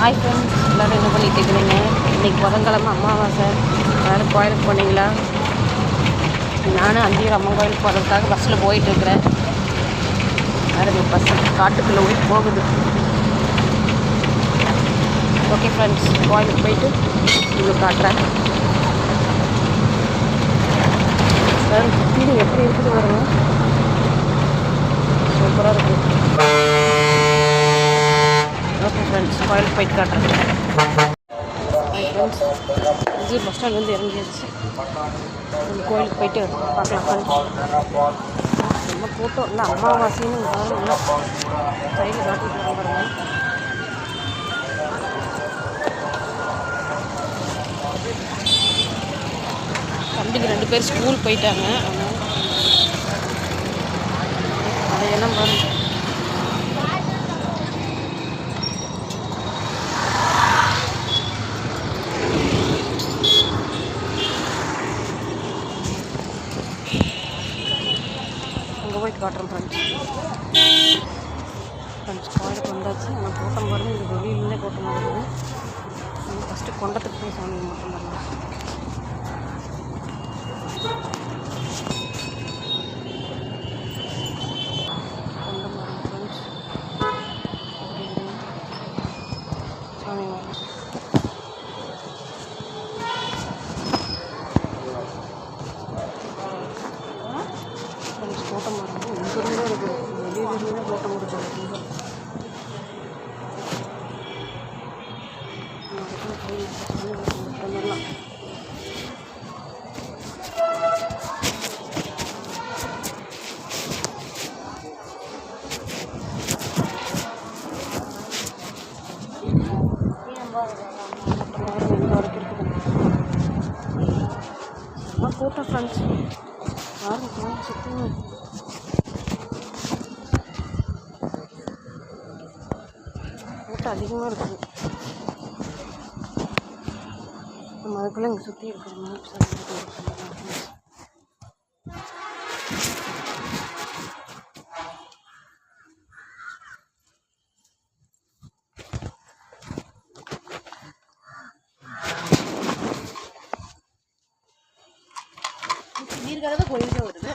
Hi friends, எல்லோரும் என்ன பண்ணிட்டு இருக்கிறீங்க? இன்றைக்கி புதன்கிழமை அமாவாசை. எல்லோரும் கோயிலுக்கு போனீங்களா? நானும் அந்தியூர் அம்மன் கோயிலுக்கு போகிறதுக்காக பஸ்ஸில் போயிட்டுருக்கிறேன். வேறு பஸ்ஸு காட்டுக்குள்ளே போய் போகுது. ஓகே ஃப்ரெண்ட்ஸ், கோயிலுக்கு போயிட்டு உங்களுக்கு காட்டுறேன். ஃபீலிங் எப்படி இருக்குது பாருங்க, சூப்பராக இருக்குது. ஓகே ஃப்ரெண்ட்ஸ், கோயிலுக்கு போயிட்டு காட்டுறேன். ஃப்ரெண்ட்ஸ், அந்தியூர் பஸ் ஸ்டாண்ட்லேருந்து இறங்கிடுச்சு. கோயிலுக்கு போயிட்டு பார்க்கலாம் ஃப்ரெண்ட்ஸ். ரொம்ப கூட்டம் இல்லை, அமாவாசைன்னு பாருங்க, கையில் காட்டிட்டு பாருங்க. தம்பிக்கு 2 பேர் ஸ்கூல் போயிட்டாங்க. அதையெல்லாம் பாருங்க. அங்கே போயிட்டு காட்டுறோம் ஃப்ரெண்ட்ஸ். கோயிலுக்கு வந்தாச்சு. ஆனால் கூட்டம் பாருங்கள், இங்கே வெளியிலே கூட்டமாக இருக்குது. ஃபஸ்ட்டு கொண்டத்துக்கு போய் சாமி மட்டும் பாருங்க. கொண்டம் பாருங்க ஃப்ரெண்ட்ஸ், சாமி வாங்க. கூட்டம் பாருங்க, இங்கிருந்தே இருக்குது, வெளியிலிருந்தே கூட்டம் இருக்குது. கூட்டம் ஃப்ரெண்ட்ஸ் பாருங்க, சுற்றுங்க. கூட்டம் அதிகமாக இருக்குது. நம்ம அதுக்குள்ளே இங்கே சுற்றி இருக்கிறோம். நீர்காலதான் கோயிலுக்கு வருது.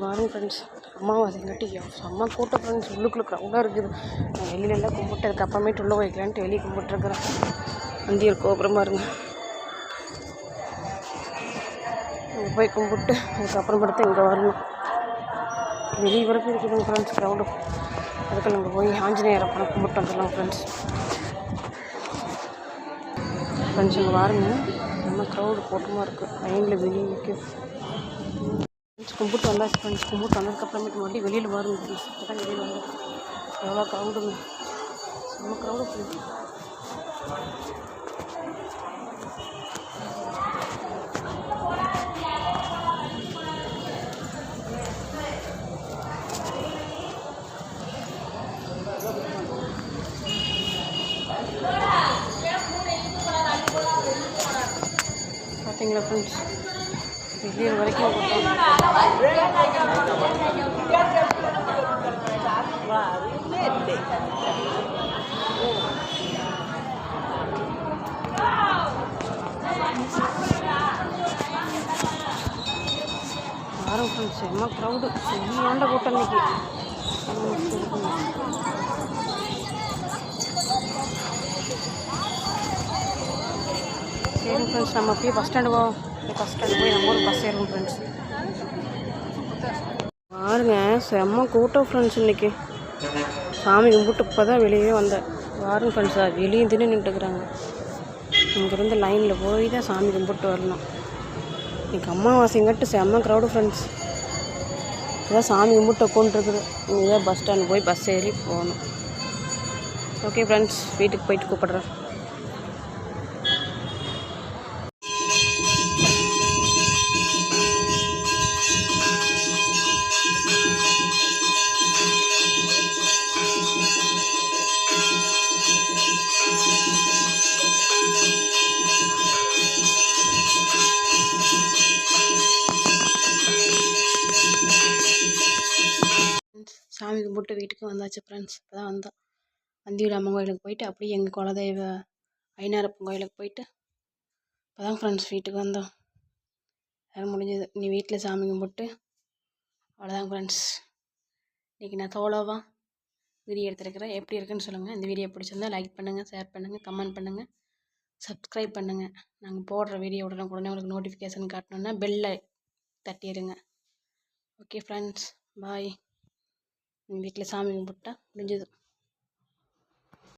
பாருங்க ஃப்ரெண்ட்ஸ், அமாவாசைங்காட்டி செம்ம கூட்டம் ஃப்ரெண்ட்ஸ். உள்ளுக்குள்ளே க்ரௌடாக இருக்குது. நான் வெளியிலலாம் கும்பிட்டு அப்புறமேட்டு உள்ளே வைக்கலான்ட்டு வெளியே கும்பிட்டுருக்குறேன். அந்தியூர் கோபுரம் பாருங்க, அங்கே போய் கும்பிட்டு அதுக்கப்புறமேட்டு இங்கே வரணும். வெளியே வரைக்கும் இருக்குதுங்க ஃப்ரெண்ட்ஸ் க்ரௌடு. அதுக்கு நாங்கள் போய் ஆஞ்சநேயர் அப்புறம் கும்பிட்டு வந்துடலாம் ஃப்ரெண்ட்ஸ். ஃப்ரெண்ட்ஸ் இங்கே பாருங்க, நம்ம க்ரௌடு கூட்டமாக இருக்குது. லைனில் வெளியே நிற்கும். கும்பிட்டு வந்தாச்சு ஃப்ரெண்ட்ஸ். கும்பிட்டு வந்ததுக்கப்புறமேட்டு மறுபடியும் வெளியில் வரும் ஃப்ரெண்ட்ஸ். அதான் வெளியில் வந்து எவ்வளோ க்ரௌடுங்க, செம்ம க்ரௌடு ஃப்ரெண்ட்ஸ். பார்த்தீங்களா ஃப்ரெண்ட்ஸ், வெளியில் வரைக்கும் வரும் ஃப்ரெண்ட்ஸ். செம்ம க்ரௌடு, சரியாண்ட கூட்டம் இன்னைக்கு. சரி ஃப்ரெண்ட்ஸ், நம்ம அப்படியே பஸ் ஸ்டாண்டு போவோம். பஸ் ஸ்டாண்டு போய் நம்ம ஒரு பஸ் ஏறுவோம் ஃப்ரெண்ட்ஸ். பாருங்க, செம்ம கூட்டம் ஃப்ரெண்ட்ஸ். இன்றைக்கி சாமி கும்பிட்டு இப்போ தான் வெளியே வந்தேன். பாருங்க ஃப்ரெண்ட்ஸ், வெளியே தின்னு நின்றுட்டுருக்குறாங்க. இங்கேருந்து லைனில் போய் தான் சாமி கும்பிட்டு வரணும். இன்றைக்கி அமாவாசைங்கட்டு செம்ம க்ரௌடு ஃப்ரெண்ட்ஸ். இதான் சாமி கும்பிட்டு உட்காந்துருக்குது. இங்கே தான் பஸ் ஸ்டாண்டு போய் பஸ் ஏறி போகணும். ஓகே ஃப்ரெண்ட்ஸ், வீட்டுக்கு போயிட்டு கூப்பிட்றேன். சாமி கும்பிட்டு வீட்டுக்கு வந்தாச்சு ஃப்ரெண்ட்ஸ். இப்போ தான் வந்தோம். அந்தியூர் அம்மன் கோயிலுக்கு போயிட்டு அப்படியே எங்கள் குலதெய்வ ஐனாரப்பன் கோயிலுக்கு போயிட்டு இப்போ தான் ஃப்ரெண்ட்ஸ் வீட்டுக்கு வந்தோம். வேறு முடிஞ்சது. நீ வீட்டில் சாமி கும்பிட்டு அவ்வளோதான் ஃப்ரெண்ட்ஸ். இன்றைக்கி நான் சோலோவாக வீடியோ எடுத்துருக்கிறேன். எப்படி இருக்குன்னு சொல்லுங்கள். இந்த வீடியோ பிடிச்சிருந்தா லைக் பண்ணுங்கள், ஷேர் பண்ணுங்கள், கமெண்ட் பண்ணுங்கள், சப்ஸ்கிரைப் பண்ணுங்கள். நாங்கள் போடுற வீடியோ உடனே உங்களுக்கு நோட்டிஃபிகேஷன் காட்டணுன்னா பெல்லை தட்டிடுங்க. ஓகே ஃப்ரெண்ட்ஸ், பாய். வீட்டில் சாமி கும்பிட்டா முடிஞ்சது.